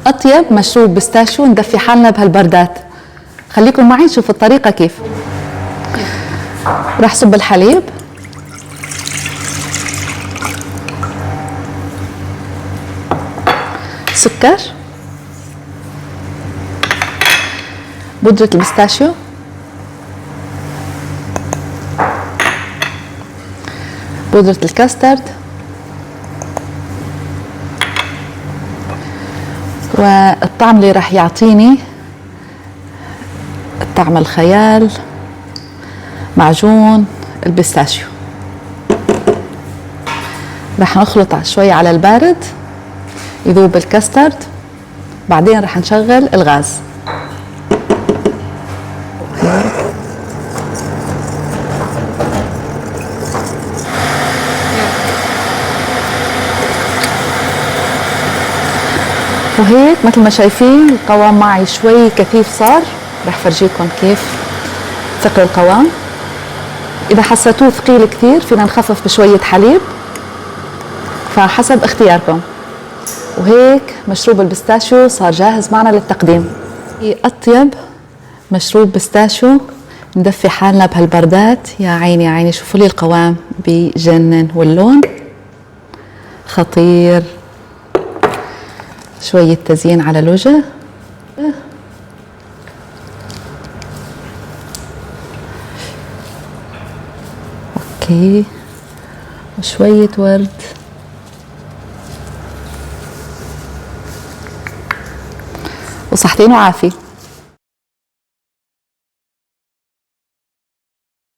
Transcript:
أطيب مشروب بيستاشيو ندفي حالنا بهالبردات. خليكم معي نشوف الطريقة كيف. راح صب الحليب، سكر، بودرة البيستاشيو، بودرة الكاسترد، والطعم اللي راح يعطيني طعم الخيال معجون البيستاشيو. راح نخلط شوي على البارد يذوب الكاسترد، بعدين راح نشغل الغاز. وهيك مثل ما شايفين القوام معي شوي كثيف صار. راح فرجيكم كيف ثقل القوام. اذا حسيتوه ثقيل كثير فينا نخفف بشوية حليب، فحسب اختياركم. وهيك مشروب البيستاشيو صار جاهز معنا للتقديم. أطيب مشروب بيستاشيو ندفي حالنا بهالبردات. يا عيني يا عيني، شوفوا لي القوام بجنن واللون خطير. شوية تزيين على الوجه، اوكي، وشوية ورد، وصحتين وعافية.